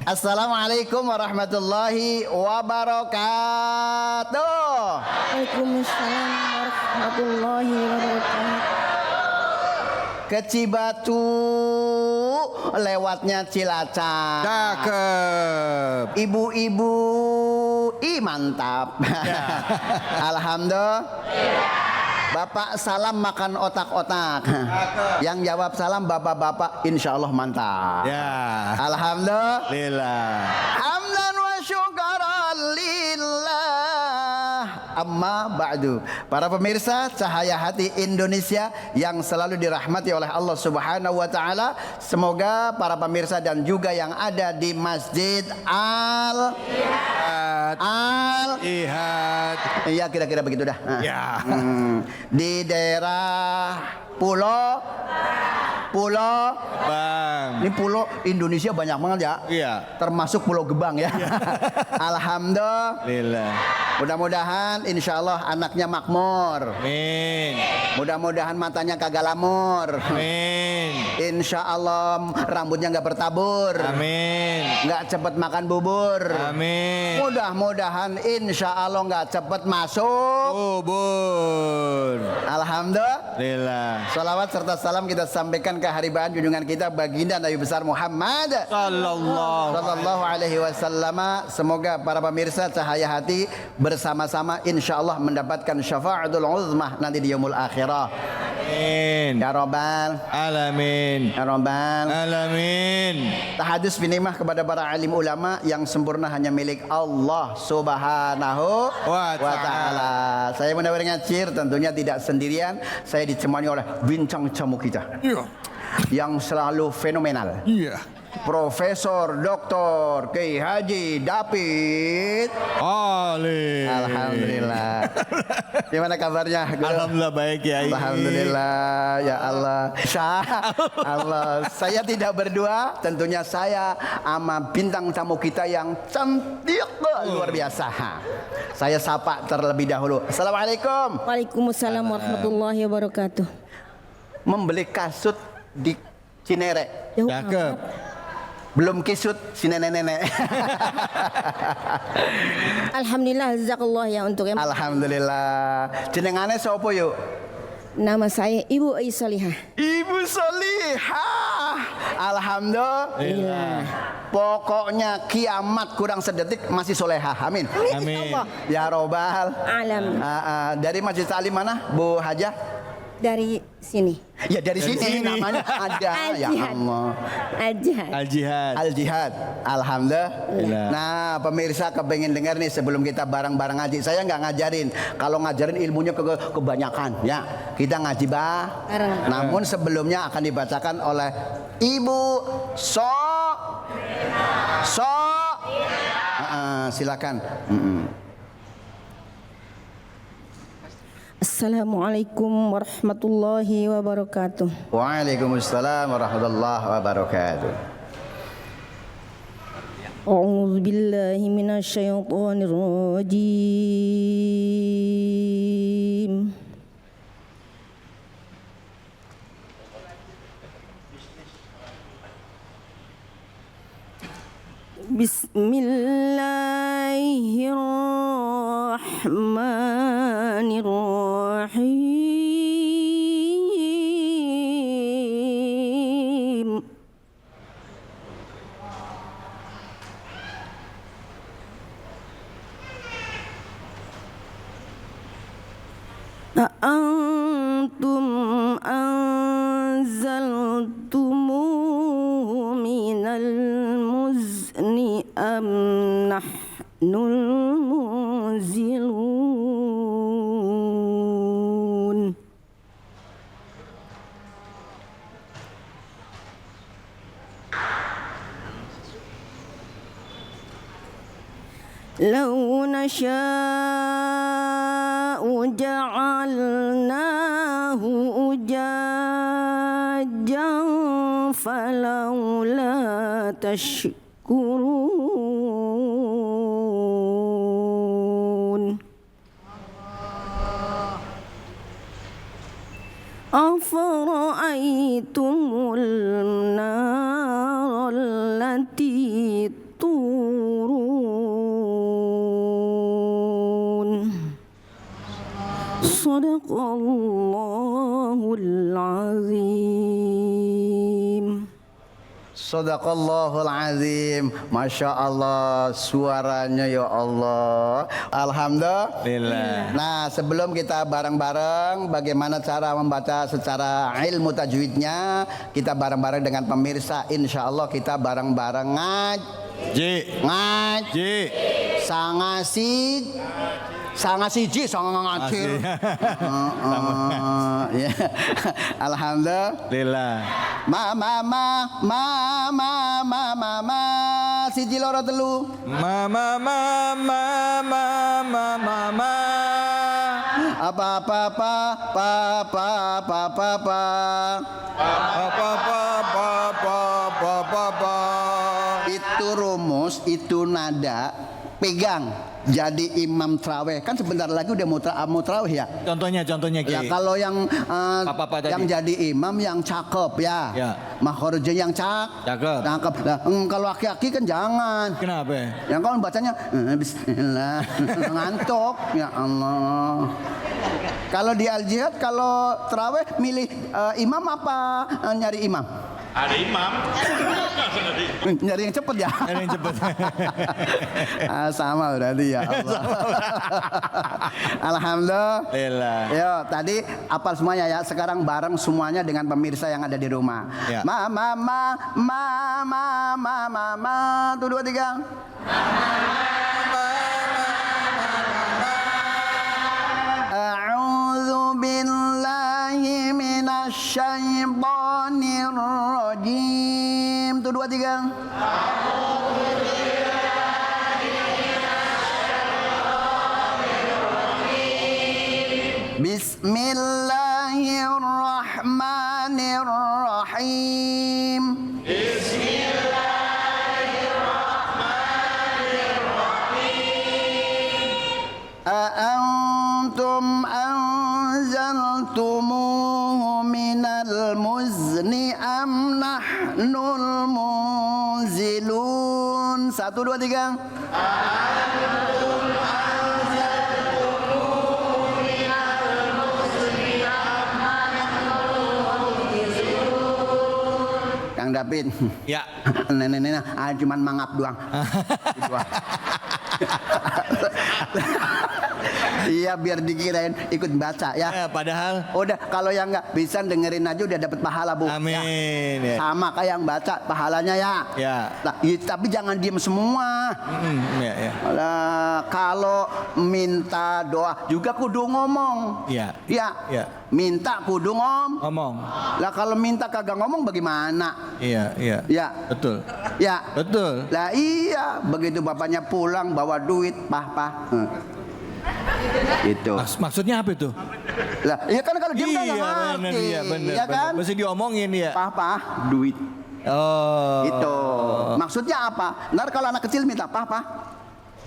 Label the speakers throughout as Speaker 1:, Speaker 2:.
Speaker 1: Assalamualaikum warahmatullahi wabarakatuh.
Speaker 2: Waalaikumsalam warahmatullahi wabarakatuh.
Speaker 1: Ke Cibatu lewatnya Cilacap.
Speaker 3: Cakep.
Speaker 1: Ibu-ibu, mantap.
Speaker 3: Ya.
Speaker 1: Alhamdulillah. Bapak salam makan otak-otak. Yang jawab salam bapak-bapak, insya Allah mantap.
Speaker 3: Ya.
Speaker 1: Alhamdulillah.
Speaker 3: Lillah.
Speaker 1: Hamdan wa syukran lillah. Amma ba'du. Para pemirsa Cahaya Hati Indonesia yang selalu dirahmati oleh Allah Subhanahu wa taala, semoga para pemirsa dan juga yang ada di Masjid
Speaker 3: Ihad.
Speaker 1: Iya, kira-kira begitu dah. Nah.
Speaker 3: Ya.
Speaker 1: Di daerah Pulau
Speaker 3: Bang.
Speaker 1: Ini pulau Indonesia banyak banget ya.
Speaker 3: Iya.
Speaker 1: Termasuk Pulau Gebang ya. Alhamdulillah.
Speaker 3: Lillah.
Speaker 1: Mudah-mudahan insya Allah anaknya makmur.
Speaker 3: Amin.
Speaker 1: Mudah-mudahan matanya kagak lamur.
Speaker 3: Amin.
Speaker 1: Insya Allah rambutnya nggak bertabur.
Speaker 3: Amin.
Speaker 1: Nggak cepet makan bubur.
Speaker 3: Amin.
Speaker 1: Mudah-mudahan insya Allah nggak cepet masuk.
Speaker 3: Kubur.
Speaker 1: Alhamdulillah.
Speaker 3: Lillah.
Speaker 1: Salawat serta salam kita sampaikan ke haribaan junjungan kita baginda Nabi besar Muhammad Sallallahu alaihi wasallam. Semoga para pemirsa Cahaya Hati bersama-sama insya Allah mendapatkan syafa'atul uzmah nanti di yaumul akhirah.
Speaker 3: Amin.
Speaker 1: Ya Rabbal
Speaker 3: Alamin.
Speaker 1: Ya Rabbal
Speaker 3: Alamin.
Speaker 1: Tahadus binimah kepada para alim ulama yang sempurna hanya milik Allah Subhanahu
Speaker 3: Wa
Speaker 1: wa ta'ala. Saya Munawir Ngacir tentunya tidak sendirian. Saya ditemani oleh bintang tamu kita
Speaker 3: Iya.
Speaker 1: yang selalu fenomenal.
Speaker 3: Iya.
Speaker 1: Profesor Dr. Kiai Haji David
Speaker 3: Ali.
Speaker 1: Alhamdulillah. Gimana kabarnya? Guru?
Speaker 3: Alhamdulillah baik ya.
Speaker 1: Alhamdulillah ya Allah. Allah. Saya tidak berdua, tentunya saya sama bintang tamu kita yang cantik luar biasa. Saya sapa terlebih dahulu. Assalamualaikum.
Speaker 2: Waalaikumsalam warahmatullahi wabarakatuh.
Speaker 1: Membeli kasut di Cinere.
Speaker 2: Jauh
Speaker 3: Cakep.
Speaker 2: amat.
Speaker 1: Belum kisut si nenek-nenek.
Speaker 2: Alhamdulillah jazakallah ya untuk yang
Speaker 1: Alhamdulillah. Jenengane sapa yuk?
Speaker 2: nama saya Ibu Aisyah.
Speaker 1: Ibu Solihah. Alhamdulillah. Pokoknya kiamat kurang sedetik masih solehah. Amin.
Speaker 3: Amin.
Speaker 2: Allah.
Speaker 1: Ya Robbal.
Speaker 2: Alam
Speaker 1: Dari Masjid Salim mana Bu Hajah?
Speaker 2: dari sini.
Speaker 1: Ya dari sini namanya ada. Ya
Speaker 2: Al-Jihad.
Speaker 1: Allah.
Speaker 2: Al-Jihad.
Speaker 3: Al-Jihad.
Speaker 1: Al-Jihad. Alhamdulillah.
Speaker 3: Iya.
Speaker 1: Nah pemirsa kepengen dengar nih sebelum kita bareng-bareng ngaji. Saya nggak ngajarin. Kalau ngajarin ilmunya kebanyakan ya. Kita ngaji
Speaker 2: Bareng.
Speaker 1: Namun sebelumnya akan dibacakan oleh Ibu silakan.
Speaker 2: Assalamualaikum warahmatullahi wabarakatuh.
Speaker 1: Waalaikumsalam warahmatullahi wabarakatuh.
Speaker 2: A'udzu billahi minasyaitonir rajim. Bismillahirrahmanirrahim. Antum anzaltumuhu minal muzni am nahnul munzilun. Law nasha'u ja'alnahu ujajan falawla tashkurun. أفرأيتم النار التي Sadaqallahul azim.
Speaker 1: Sadaqallahul azim. Masya Allah, suaranya ya Allah. Alhamdulillah. Nah, sebelum kita bareng-bareng bagaimana cara membaca secara ilmu tajwidnya, kita bareng-bareng dengan pemirsa. Insya Allah kita bareng-bareng
Speaker 3: Ji.
Speaker 1: Sangasiji sangancir. Ya. Alhamdulillah. Ma siji loro telu.
Speaker 3: Ma.
Speaker 1: Apa. Itu rumus, itu nada, pegang. Jadi imam traweh kan sebentar lagi udah mau traweh ya.
Speaker 3: Contohnya
Speaker 1: Ya
Speaker 3: Ki.
Speaker 1: kalau yang
Speaker 3: Apa
Speaker 1: yang
Speaker 3: tadi?
Speaker 1: jadi imam yang cakep ya.
Speaker 3: Ya.
Speaker 1: Makhorijnya yang cakep. Nah, kalau aki-aki kan jangan.
Speaker 3: Kenapa?
Speaker 1: Yang kalau bacanya bismillah ngantuk ya Allah. Kalau di al-jihad kalau traweh milih imam apa nyari imam?
Speaker 4: Ada imam.
Speaker 1: Nyari yang cepet ya.
Speaker 3: Ada yang cepet.
Speaker 1: Sama berarti ya Allah. Alhamdulillah. Yo, tadi apal semuanya ya. Sekarang bareng semuanya dengan pemirsa yang ada di rumah.
Speaker 3: Ya.
Speaker 1: Ma. Tuh 2 3. A'udzu billahi minasy syaithanir rajim. Tuh 2 3. Bismillahirrahmanirrahim. A'antum anzaltumuhu minal muzni am nahnul munzilun. 1 2 3. Kang David.
Speaker 3: Ya.
Speaker 1: Nenek cuman mangap doang. Iya biar dikirain ikut baca ya.
Speaker 3: Padahal
Speaker 1: Udah kalau yang nggak bisa dengerin aja udah dapat pahala Bu.
Speaker 3: amin.
Speaker 1: Ya.
Speaker 3: Ya.
Speaker 1: Sama kayak yang baca pahalanya ya.
Speaker 3: Ya.
Speaker 1: Nah, tapi jangan diem semua.
Speaker 3: Ya.
Speaker 1: Kalau minta doa juga kudu ngomong.
Speaker 3: Ya.
Speaker 1: Ya.
Speaker 3: Ya.
Speaker 1: Minta kudu
Speaker 3: Ngomong.
Speaker 1: Lah kalau minta kagak ngomong bagaimana?
Speaker 3: Iya.
Speaker 1: Ya.
Speaker 3: Betul.
Speaker 1: Ya.
Speaker 3: Betul.
Speaker 1: Lah iya, begitu bapaknya pulang bawa duit, pah. Itu.
Speaker 3: Maksudnya apa itu?
Speaker 1: Lah, iya kan kalau dia nggak
Speaker 3: bener,
Speaker 1: ngerti,
Speaker 3: iya, bener,
Speaker 1: ya kan?
Speaker 3: Mesti diomongin ya.
Speaker 1: Pah, duit.
Speaker 3: Oh.
Speaker 1: Itu. Maksudnya apa? Ntar kalau anak kecil minta pah.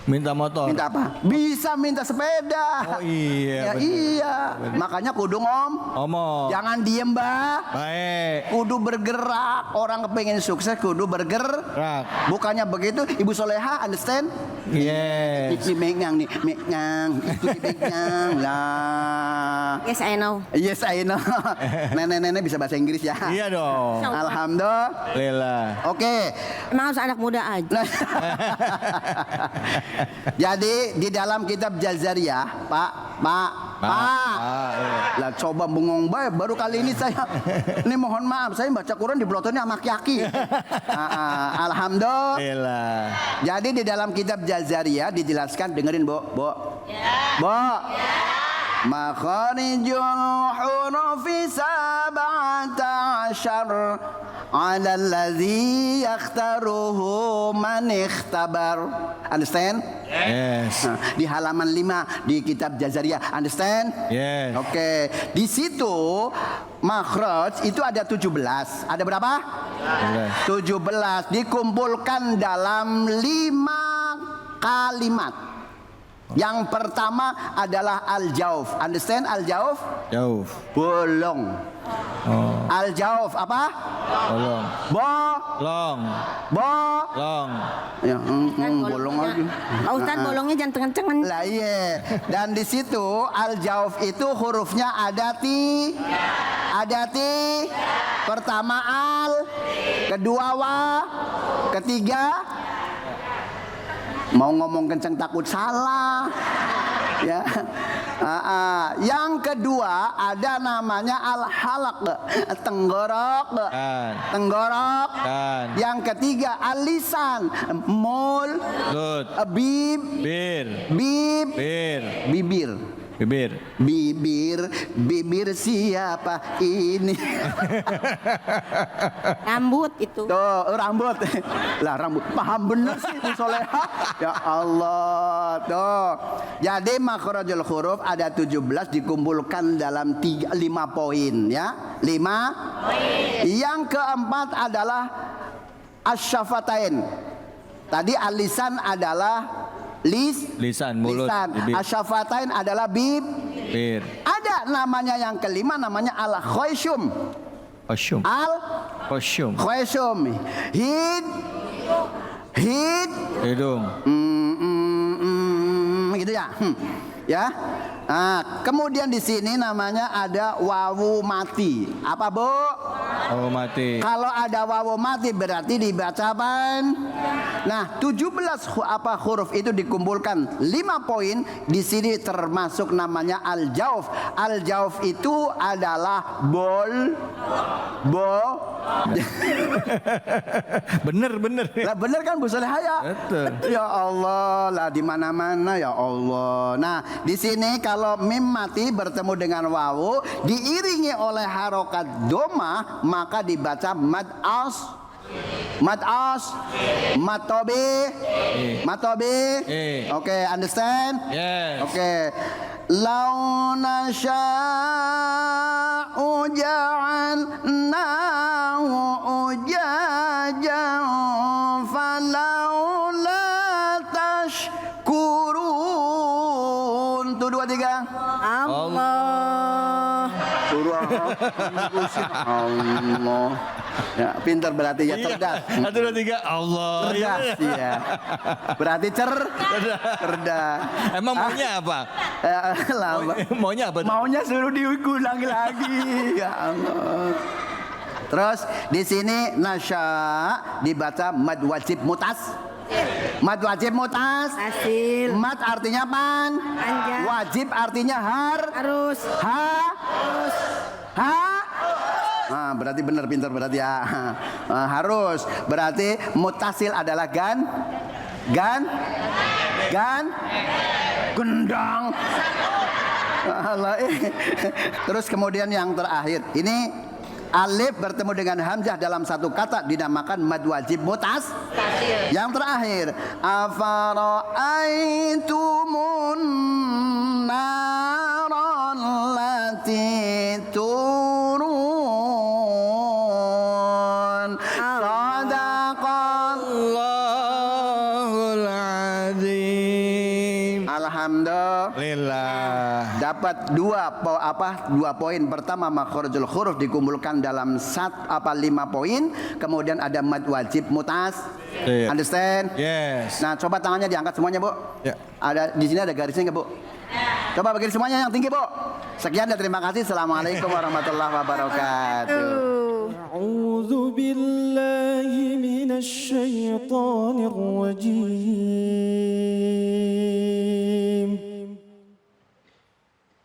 Speaker 3: Minta motor.
Speaker 1: Minta apa? Bisa minta sepeda.
Speaker 3: Oh iya.
Speaker 1: Ya
Speaker 3: bener.
Speaker 1: iya. Makanya kudu
Speaker 3: Omong.
Speaker 1: Jangan diem, Mbak.
Speaker 3: Baik.
Speaker 1: Kudu bergerak. Orang kepengen sukses kudu bergerak. Bukannya begitu, Ibu Soleha, understand?
Speaker 3: Yes.
Speaker 1: Ini mengang nih, itu mengang lah.
Speaker 2: Yes, I know.
Speaker 1: Yes, I know. Nenek-nenek bisa bahasa Inggris ya.
Speaker 3: Iya dong.
Speaker 1: Alhamdulillah. Oke.
Speaker 2: Emang harus anak muda aja.
Speaker 1: Nah. Jadi di dalam kitab Jazariyah, Pak.
Speaker 3: Iya.
Speaker 1: Lah coba bengong bae baru kali ini saya. Ini mohon maaf, saya baca Quran di belotoni sama aki-aki. Alhamdulillah. Jadi di dalam kitab Jazariyah dijelaskan, dengerin, Bo. Makharijul hurufi sab'ata asyar 'ala allazi yakhtaruhu man ikhtabar. Understand?
Speaker 3: Yes.
Speaker 1: Di halaman 5 di kitab Jazariyah. Understand?
Speaker 3: Yes.
Speaker 1: Oke. Di situ makhraj itu ada 17. Ada berapa? 17 dikumpulkan dalam 5 kalimat. Yang pertama adalah al-jauf. Understand al-jauf?
Speaker 3: Jauh.
Speaker 1: Bolong.
Speaker 3: Oh.
Speaker 1: Al-jauf apa?
Speaker 3: Bolong. Long. Long.
Speaker 1: Ya, bolong aja.
Speaker 2: Pak Ustadz bolongnya jangan tengen-tengen.
Speaker 1: Lah iya. Dan di situ al-jauf itu hurufnya ada ti. Pertama al, kedua wa, ketiga mau ngomong kenceng takut salah. Ya. Yang kedua ada namanya al-halaq, tenggorok. Tenggorok. Yang ketiga al-lisan, mul,
Speaker 3: Lut.
Speaker 1: bibir. Bibir siapa ini?
Speaker 2: Rambut itu.
Speaker 1: Tuh, rambut. Lah rambut. Paham bener sih Bu Soleha. Ya Allah. Tuh. Jadi makhrajul huruf ada 17 dikumpulkan dalam 5 poin ya. 5 poin. Yang keempat adalah asyafatain. Tadi al-lisan adalah
Speaker 3: Lisan, mulut, bibir.
Speaker 1: Asyafatain adalah
Speaker 3: Bir.
Speaker 1: Ada namanya yang kelima namanya al-khayshum.
Speaker 3: Kosyum. Kosyum.
Speaker 1: Khayshum. Hid.
Speaker 3: Hidung.
Speaker 1: Gitu ya. Ya. Kemudian di sini namanya ada wawu mati. Apa, Bu?
Speaker 3: Oh, mati.
Speaker 1: Kalau ada wawu mati berarti dibaca apa? Nah, 17 huruf itu dikumpulkan 5 poin. Di sini termasuk namanya al-jauf. Al-jauf itu adalah
Speaker 3: Bener.
Speaker 1: Lah bener kan Bu Soleha ya?
Speaker 3: Betul.
Speaker 1: Ya Allah, lah di mana-mana ya Allah. Nah, di sini kalau mim mati bertemu dengan wawu diiringi oleh harokat doma maka dibaca mad as. Matobi. Oke, understand?
Speaker 3: Yes.
Speaker 1: Oke. Lau nasya'u ja'alnahu ujajan falaula tashkurun. Tuh 2 3.
Speaker 2: Allah.
Speaker 1: Allah. Ya, pintar berarti ya, cerdas.
Speaker 3: 1, 2, 3. Allah.
Speaker 1: Cerdas, iya. Berarti cerdas.
Speaker 3: Emang maunya apa?
Speaker 1: Lama.
Speaker 3: Maunya apa?
Speaker 1: Maunya suruh diulang lagi. Ya Allah. Terus di sini nasya dibaca mad wajib mutas. Mad wajib mutas.
Speaker 2: Hasil.
Speaker 1: Mad artinya pan.
Speaker 2: Panjang.
Speaker 1: Wajib artinya
Speaker 2: Harus.
Speaker 1: Ha. Berarti benar, pintar berarti ya. Harus. Berarti mutasil adalah gendang. Terus kemudian yang terakhir ini alif bertemu dengan hamzah dalam satu kata dinamakan mad wajib mutas. Yang terakhir afara'aitumun naran lati turun.
Speaker 3: Sadaqallahul azim.
Speaker 1: Alhamdulillah. Dapat 2 poin. Pertama makhrajul huruf dikumpulkan dalam 5 poin. Kemudian ada mad wajib mutas. Understand?
Speaker 3: Yes.
Speaker 1: Nah, coba tangannya diangkat semuanya, Bu.
Speaker 3: Ya.
Speaker 1: Ada di sini ada garisnya nggak, Bu? Coba bagi semuanya yang tinggi, Bu. Sekian dan terima kasih. Assalamualaikum warahmatullahi wabarakatuh.
Speaker 4: A'udzu billahi minasy syaithanir rajim.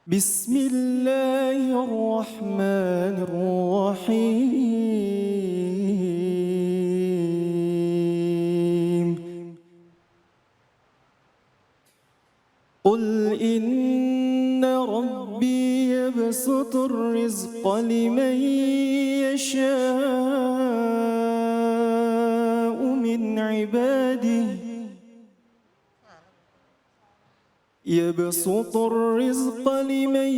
Speaker 4: Bismillahirrahmanirrahim. Qul inna rabbi yabsutur rizqa liman yasha'u min ibadihi يبسط الرزق لمن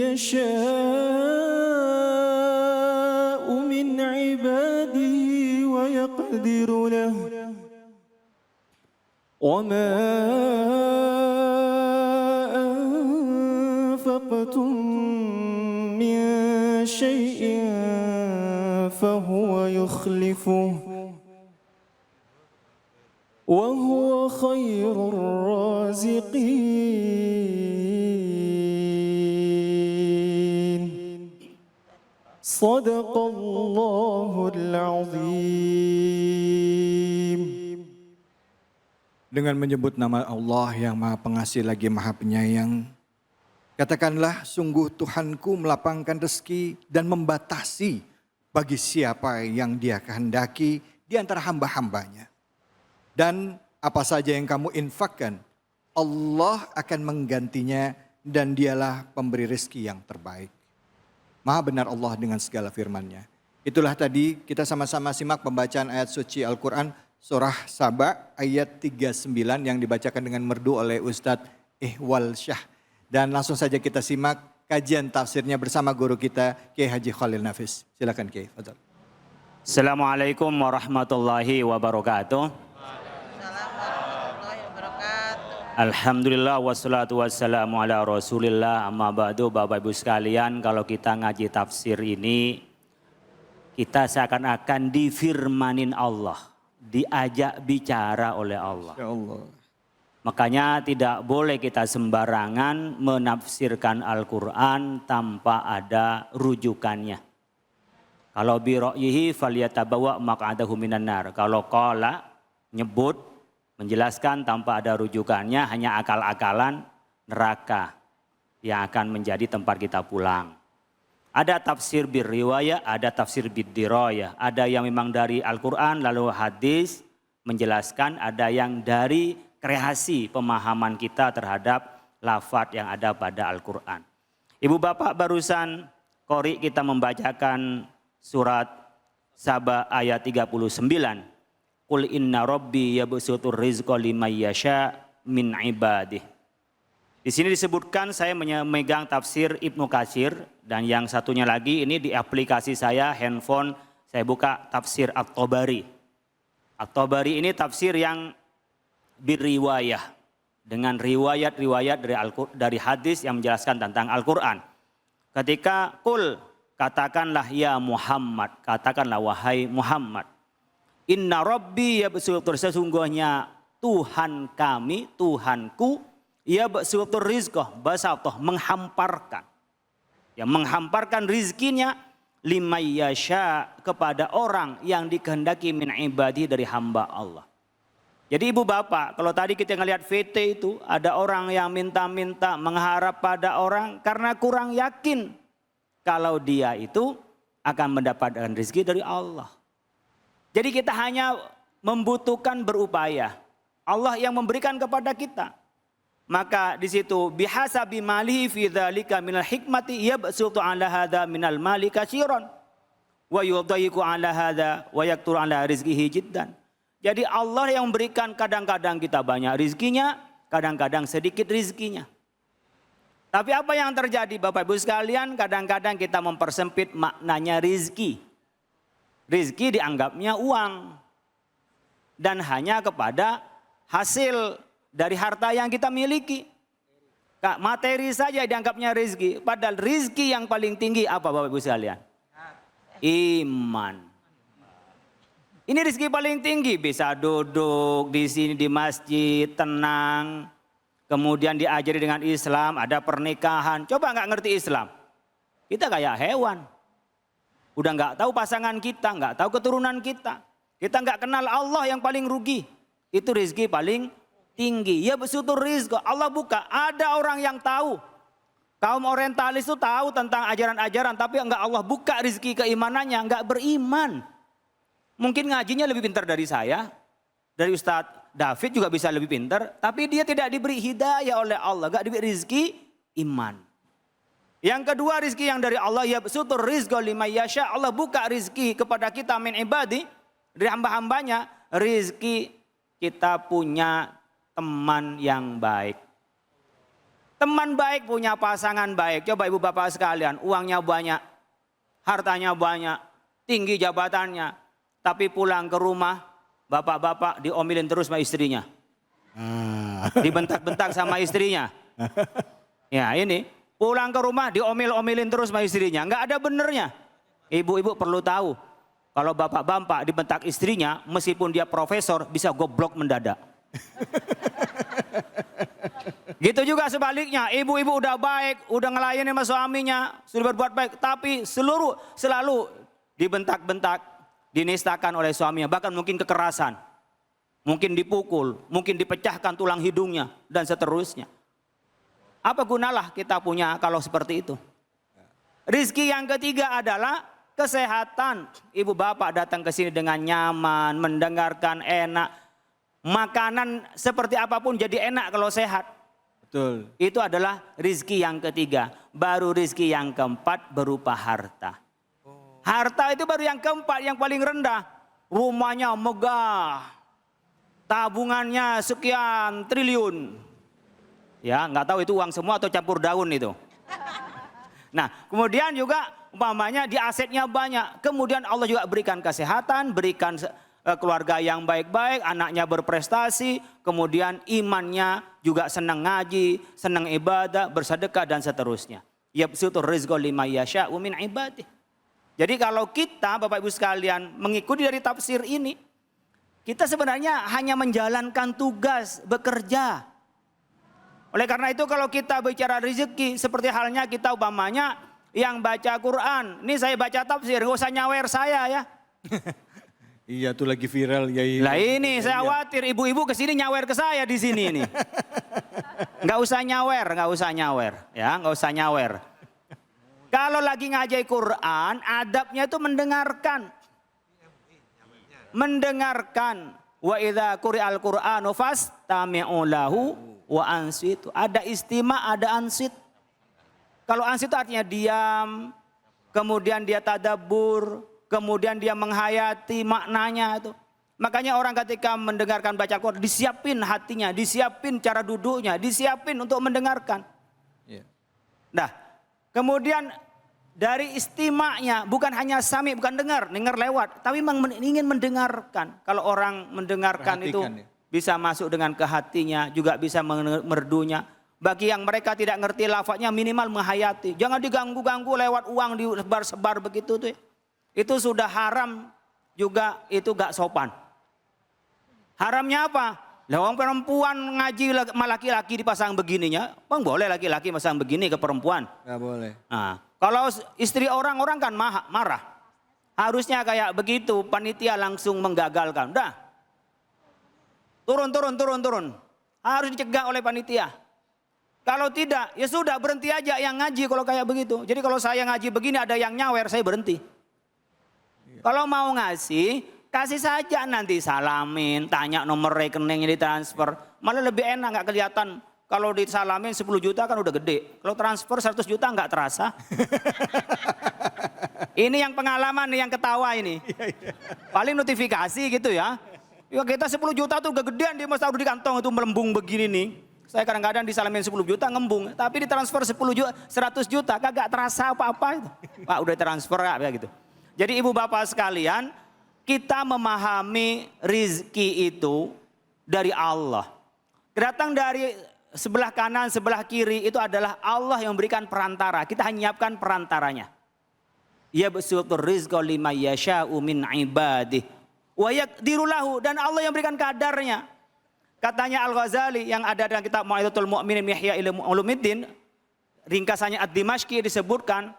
Speaker 4: يشاء من عباده ويقدر له وما شيء فهو يخلفه وهو خير الرازقين صدق الله العظيم.
Speaker 5: Dengan menyebut nama Allah yang Maha Pengasih lagi Maha Penyayang, katakanlah, sungguh Tuhanku melapangkan rezeki dan membatasi bagi siapa yang Dia kehendaki di antara hamba-hambanya. Dan apa saja yang kamu infakkan, Allah akan menggantinya dan Dialah pemberi rezeki yang terbaik. Maha benar Allah dengan segala firman-Nya. Itulah tadi kita sama-sama simak pembacaan ayat suci Al-Quran surah Saba ayat 39 yang dibacakan dengan merdu oleh Ustadz Ihwal Syah. Dan langsung saja kita simak kajian tafsirnya bersama guru kita Kiai Haji Khalil Nafis. Silakan Kiai. Fadhal.
Speaker 6: Assalamualaikum warahmatullahi wabarakatuh. Alhamdulillah wassalatu wassalamu ala rasulillah, amma ba'du. Bapak ibu sekalian, kalau kita ngaji tafsir ini, kita seakan-akan difirmanin Allah, diajak bicara oleh Allah.
Speaker 5: Ya Allah.
Speaker 6: Makanya tidak boleh kita sembarangan menafsirkan Al-Quran tanpa ada rujukannya. Kalau biro'yihi faliyatabawa maq'adahu minan nar. Kalau qala nyebut, menjelaskan tanpa ada rujukannya, hanya akal-akalan, neraka yang akan menjadi tempat kita pulang. Ada tafsir birriwayah, ada tafsir bidirayah. Ada yang memang dari Al-Quran lalu hadis menjelaskan, ada yang dari kreasi pemahaman kita terhadap lafaz yang ada pada Al-Quran. Ibu bapak, barusan qori kita membacakan surat Saba ayat 39. Qul inna rabbi yabsutur rizqa liman yasha min ibadih. Di sini disebutkan, saya memegang tafsir Ibnu Katsir, dan yang satunya lagi ini di aplikasi saya handphone saya buka tafsir At-Tabari. At-Tabari ini tafsir yang birriwayah, dengan riwayat-riwayat dari hadis yang menjelaskan tentang Al-Quran. Ketika qul, katakanlah ya Muhammad, katakanlah wahai Muhammad. Inna rabbi yabsutur, sesungguhnya Tuhan kami, Tuhanku, yabsutur rizqah, basatoh, menghamparkan. Ya, menghamparkan rizkinya limayyasha, kepada orang yang dikehendaki min ibadi, dari hamba Allah. Jadi ibu bapak, kalau tadi kita ngelihat VT itu, ada orang yang minta-minta mengharap pada orang karena kurang yakin kalau dia itu akan mendapatkan rezeki dari Allah. Jadi kita hanya membutuhkan berupaya. Allah yang memberikan kepada kita. Maka di situ bihasabi malihi fi dzalika minal hikmati yabsutu ala hadza minal mali katsiran wa yudayyiqu ala hadza wa yaqtur ala rizqihi jiddan. Jadi Allah yang memberikan, kadang-kadang kita banyak rizkinya, kadang-kadang sedikit rizkinya. Tapi apa yang terjadi Bapak Ibu sekalian, kadang-kadang kita mempersempit maknanya rizki. Rizki dianggapnya uang dan hanya kepada hasil dari harta yang kita miliki. Materi saja dianggapnya rizki. Padahal rizki yang paling tinggi apa Bapak Ibu sekalian? Iman. Ini rizki paling tinggi, bisa duduk di sini di masjid tenang, kemudian diajari dengan Islam, ada pernikahan. Coba nggak ngerti Islam, kita kayak hewan. Udah nggak tahu pasangan kita, nggak tahu keturunan kita. Kita nggak kenal Allah yang paling rugi. Itu rizki paling tinggi. Ya besutur rizki, Allah buka. Ada orang yang tahu. Kaum orientalis itu tahu tentang ajaran-ajaran, tapi nggak Allah buka rizki keimanannya, nggak beriman. Mungkin ngajinya lebih pintar dari saya, dari Ustadz David juga bisa lebih pintar, tapi dia tidak diberi hidayah oleh Allah, nggak diberi rizki iman. Yang kedua, rizki yang dari Allah, ya besutur rizqa liman yasha, Allah buka rizki kepada kita min ibadi, dari hamba-hambanya. Rizki kita punya teman yang baik. Teman baik punya pasangan baik. Coba ibu bapak sekalian, uangnya banyak, hartanya banyak, tinggi jabatannya, tapi pulang ke rumah, bapak-bapak diomelin terus sama istrinya. Dibentak-bentak sama istrinya. Ya ini. Pulang ke rumah diomel-omelin terus sama istrinya. Nggak ada benernya. Ibu-ibu perlu tahu. Kalau bapak-bapak dibentak istrinya, meskipun dia profesor, bisa goblok mendadak. Gitu juga sebaliknya, ibu-ibu udah baik, udah ngelayanin sama suaminya, sudah berbuat baik, tapi selalu dibentak-bentak, dinistakan oleh suaminya, bahkan mungkin kekerasan, mungkin dipukul, mungkin dipecahkan tulang hidungnya, dan seterusnya. Apa gunalah kita punya kalau seperti itu? Rizki yang ketiga adalah kesehatan. Ibu bapak datang ke sini dengan nyaman, mendengarkan enak. Makanan seperti apapun jadi enak kalau sehat.
Speaker 3: Betul.
Speaker 6: Itu adalah rizki yang ketiga. Baru rizki yang keempat berupa harta. Harta itu baru yang keempat, yang paling rendah. Rumahnya megah. Tabungannya sekian triliun. Ya, nggak tahu itu uang semua atau campur daun itu. Nah, kemudian juga umpamanya di asetnya banyak. Kemudian Allah juga berikan kesehatan, berikan keluarga yang baik-baik, anaknya berprestasi, kemudian imannya juga senang ngaji, senang ibadah, bersedekah dan seterusnya. Yabsutur rizqa liman yasha'u min ibadih. Jadi kalau kita Bapak Ibu sekalian mengikuti dari tafsir ini, kita sebenarnya hanya menjalankan tugas bekerja. Oleh karena itu kalau kita bicara rezeki seperti halnya kita umpamanya yang baca Quran. Ini saya baca tafsir, gak usah nyawer saya ya.
Speaker 3: Iya tuh lagi viral ya.
Speaker 6: Lah ini saya khawatir ibu-ibu kesini nyawer ke saya di sini ini. Nggak usah nyawer ya, nggak usah nyawer. Kalau lagi ngaji Quran, adabnya itu mendengarkan. Mendengarkan. Wa idza quri'al Qur'anu fastami'u lahu wa ansitu. Ada istima, ada ansit. Kalau ansit itu artinya diam, kemudian dia tadabbur, kemudian dia menghayati maknanya itu. Makanya orang ketika mendengarkan baca Quran disiapin hatinya, disiapin cara duduknya, disiapin untuk mendengarkan. Nah, kemudian dari istima'nya bukan hanya sami, bukan dengar lewat, tapi ingin mendengarkan. Kalau orang mendengarkan itu bisa masuk dengan ke hatinya, juga bisa merdunya. Bagi yang mereka tidak ngerti lafadznya minimal menghayati. Jangan diganggu-ganggu lewat uang disebar-sebar begitu tuh. Itu sudah haram juga, itu gak sopan. Haramnya apa? Lawang perempuan ngaji sama laki-laki dipasang begininya. Bang boleh laki-laki pasang begini ke perempuan?
Speaker 3: Gak boleh.
Speaker 6: Nah, kalau istri orang kan marah. Harusnya kayak begitu, panitia langsung menggagalkan. Udah. Turun. Harus dicegah oleh panitia. Kalau tidak, ya sudah berhenti aja yang ngaji kalau kayak begitu. Jadi kalau saya ngaji begini ada yang nyawer, saya berhenti. Kalau mau ngasih, kasih saja nanti salamin, tanya nomor rekeningnya ditransfer. Malah lebih enak, nggak kelihatan. Kalau disalamin 10 juta kan udah gede. Kalau transfer 100 juta nggak terasa. Ini yang pengalaman nih, yang ketawa ini. Paling notifikasi gitu ya. Ya kita 10 juta tuh udah gedean, dia mesti taruh di kantong itu melembung begini nih. Saya kadang-kadang disalamin 10 juta ngembung, tapi ditransfer 10 juta, 100 juta kagak terasa apa-apa itu. Pak udah transfer ya gitu. Jadi ibu bapak sekalian, kita memahami rizki itu dari Allah. Datang dari sebelah kanan, sebelah kiri itu adalah Allah yang memberikan perantara. Kita hanya menyiapkan perantaranya. Yabsutur rizqa liman yasha'u min ibadih wa yaqdiru lahu, dan Allah yang memberikan kadarnya. Katanya Al-Ghazali yang ada dalam kitab Mau'izatul Mu'minin min Ihya Ulumuddin, ringkasannya Ad-Dimashqi disebutkan,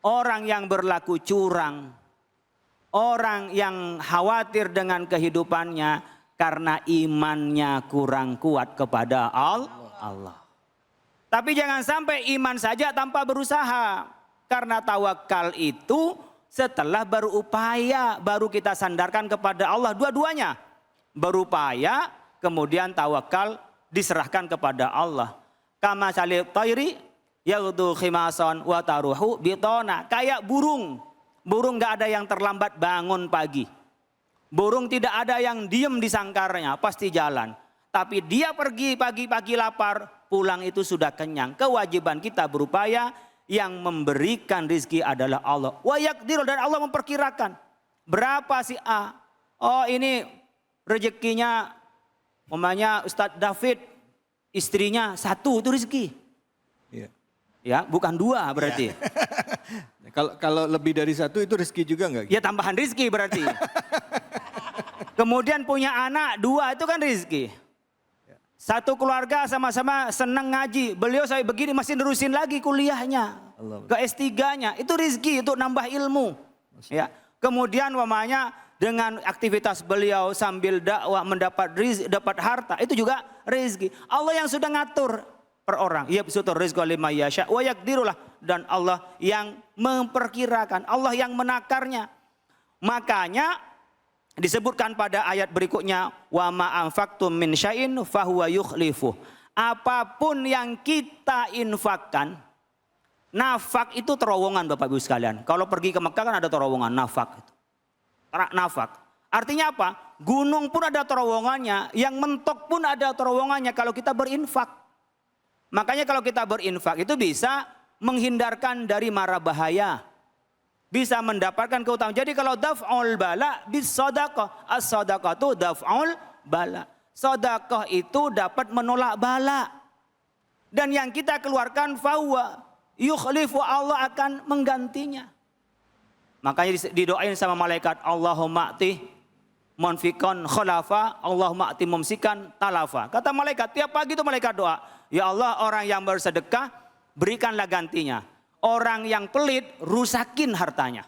Speaker 6: orang yang berlaku curang, orang yang khawatir dengan kehidupannya karena imannya kurang kuat kepada Allah. Tapi jangan sampai iman saja tanpa berusaha. Karena tawakal itu setelah berupaya baru kita sandarkan kepada Allah, dua-duanya. Berupaya kemudian tawakal diserahkan kepada Allah. Kama salil tayri yaghdu khimasan wa taruhu bitona. Kayak burung. Burung gak ada yang terlambat bangun pagi. Burung tidak ada yang diem di sangkarnya, pasti jalan. Tapi dia pergi pagi-pagi lapar, pulang itu sudah kenyang. Kewajiban kita berupaya, yang memberikan rizki adalah Allah. Wa yaqdiru, dan Allah memperkirakan. Berapa si A? Oh ini rezekinya, umpamanya Ustadz David, istrinya 1 itu rezeki.
Speaker 3: Iya.
Speaker 6: Ya, bukan 2 berarti.
Speaker 5: Kalau lebih dari 1 itu rezeki juga enggak?
Speaker 6: Ya tambahan rizki berarti. Kemudian punya anak 2 itu kan rizki. Satu keluarga sama-sama senang ngaji. Beliau sampai begini masih nerusin lagi kuliahnya. Ke S3-nya. Itu rizki untuk nambah ilmu. Ya. Kemudian umpamanya dengan aktivitas beliau sambil dakwah dapat harta. Itu juga rizki. Allah yang sudah ngatur per orang. Ya besutur rizqa lima yasha wa yaqdirulah. Dan Allah yang memperkirakan. Allah yang menakarnya. Makanya disebutkan pada ayat berikutnya, wa ma anfaqtum min syai'in fahuwa yukhlifuh. Apapun yang kita infakkan, nafak itu terowongan Bapak Ibu sekalian. Kalau pergi ke Mekah kan ada terowongan nafak itu. Nafak. Artinya apa? Gunung pun ada terowongannya, yang mentok pun ada terowongannya kalau kita berinfak. Makanya kalau kita berinfak itu bisa menghindarkan dari mara bahaya. Bisa mendapatkan keutamaan. Jadi kalau daf'ul bala bis sadaqah. As-sadaqah itu daf'ul bala. Sedekah itu dapat menolak bala. Dan yang kita keluarkan fahuwa yukhlifu, Allah akan menggantinya. Makanya didoain sama malaikat, Allahumma a'ti munfiqan khalafa, Allahumma a'ti mumsikan talafa. Kata malaikat, tiap pagi itu malaikat doa, ya Allah, orang yang bersedekah berikanlah gantinya. Orang yang pelit rusakin hartanya.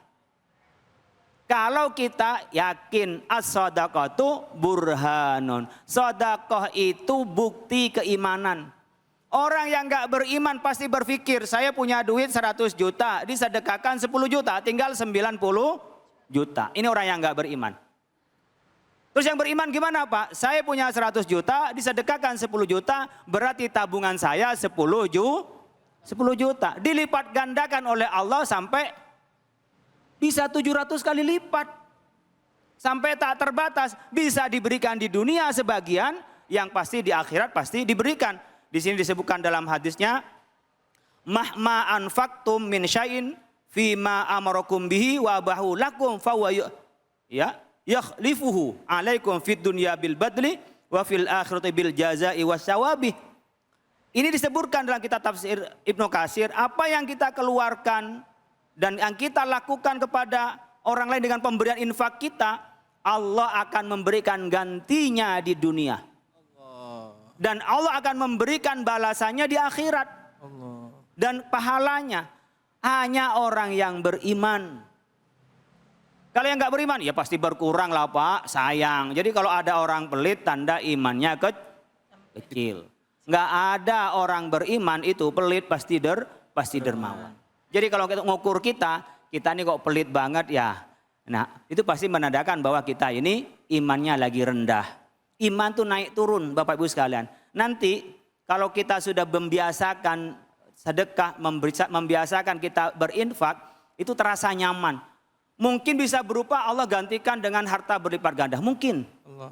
Speaker 6: Kalau kita yakin as-sadaqatu burhanun. Sedekah itu bukti keimanan. Orang yang gak beriman pasti berpikir, saya punya duit 100 juta, disedekahkan 10 juta, tinggal 90 juta. Ini orang yang gak beriman. Terus yang beriman gimana Pak? Saya punya 100 juta, disedekahkan 10 juta, berarti tabungan saya 10 juta. Dilipat gandakan oleh Allah sampai bisa 700 kali lipat. Sampai tak terbatas. Bisa diberikan di dunia sebagian, yang pasti di akhirat pasti diberikan. Di sini disebutkan dalam hadisnya, mahma anfaqtum min syai'in fima amarakum bihi wa bahu lakum fawa yakhlifuhu alaikum fid dunya bil badli wa fil akhirati bil jazai wassawabi. Ini disebutkan dalam kitab tafsir Ibnu Katsir, apa yang kita keluarkan dan yang kita lakukan kepada orang lain dengan pemberian infak kita, Allah akan memberikan gantinya di dunia. Dan Allah akan memberikan balasannya di akhirat. Dan pahalanya hanya orang yang beriman. Kalau yang nggak beriman, ya pasti berkurang lah Pak, sayang. Jadi kalau ada orang pelit, tanda imannya kecil. Nggak ada orang beriman itu pelit, pasti dermawan. Jadi kalau kita ngukur kita ini kok pelit banget ya. Nah itu pasti menandakan bahwa kita ini imannya lagi rendah. Iman tuh naik turun Bapak Ibu sekalian. Nanti kalau kita sudah membiasakan sedekah, membiasakan kita berinfak, itu terasa nyaman. Mungkin bisa berupa Allah gantikan dengan harta berlipat ganda, mungkin.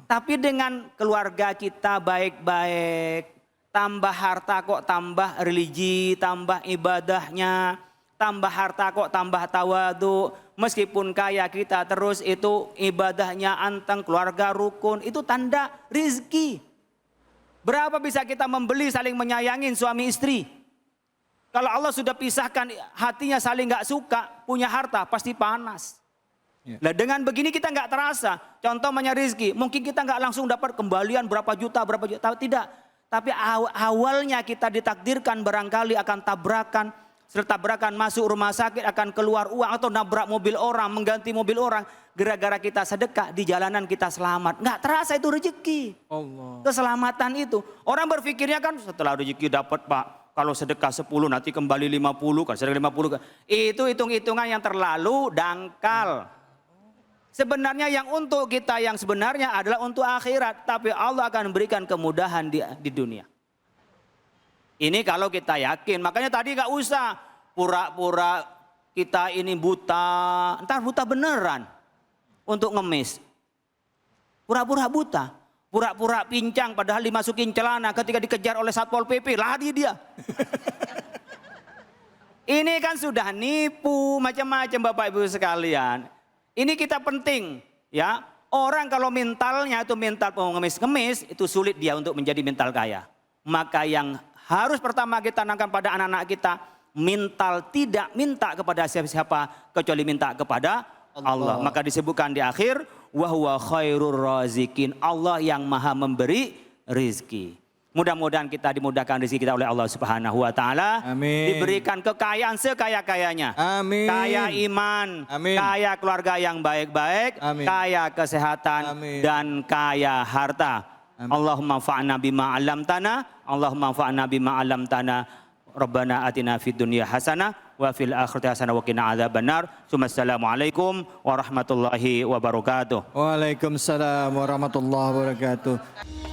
Speaker 6: Tapi dengan keluarga kita baik-baik, tambah harta kok tambah religi, tambah ibadahnya, tambah harta kok tambah tawadu. Meskipun kaya kita terus itu ibadahnya anteng, keluarga rukun, itu tanda rizki. Berapa bisa kita membeli saling menyayangin suami istri. Kalau Allah sudah pisahkan hatinya saling gak suka, punya harta pasti panas. Nah dengan begini kita gak terasa. Contohnya rizki, mungkin kita gak langsung dapat kembalian berapa juta, tidak. Tapi awalnya kita ditakdirkan barangkali akan tabrakan. Setelah tabrakan masuk rumah sakit akan keluar uang atau nabrak mobil orang, mengganti mobil orang. Gara-gara kita sedekah di jalanan kita selamat. Nggak terasa itu rezeki. Keselamatan itu. Orang berpikirnya kan setelah rezeki dapat Pak. Kalau sedekah 10 nanti kembali 50. Kalau sedekah 50. Itu hitung-hitungan yang terlalu dangkal. Sebenarnya yang untuk kita yang sebenarnya adalah untuk akhirat. Tapi Allah akan memberikan kemudahan di dunia. Ini kalau kita yakin. Makanya tadi gak usah pura-pura kita ini buta. Ntar buta beneran untuk ngemis. Pura-pura buta. Pura-pura pincang padahal dimasukin celana. Ketika dikejar oleh Satpol PP lari dia. Ini kan sudah nipu macam-macam Bapak Ibu sekalian. Ini kita penting ya. Orang kalau mentalnya itu mental pengemis-ngemis, itu sulit dia untuk menjadi mental kaya. Maka yang harus pertama kita tanamkan pada anak-anak kita, tidak minta kepada siapa-siapa kecuali minta kepada Allah. Maka disebutkan di akhir, wa huwa khairur razikin. Allah yang maha memberi rizki. Mudah-mudahan kita dimudahkan rezeki kita oleh Allah Subhanahu wa taala.
Speaker 5: Amin.
Speaker 6: Diberikan kekayaan sekaya-kayanya.
Speaker 5: Amin.
Speaker 6: Kaya iman,
Speaker 5: Amin.
Speaker 6: kaya keluarga yang baik-baik,
Speaker 5: Amin.
Speaker 6: kaya kesehatan
Speaker 5: Amin.
Speaker 6: dan kaya harta. Allahumma fa'na bima 'allamtana, Allahumma fa'na bima 'allamtana. Rabbana atina fid dunya hasanah wa fil akhirati hasanah wa qina adzabannar. Assalamualaikum warahmatullahi wabarakatuh.
Speaker 5: Waalaikumsalam warahmatullahi wabarakatuh.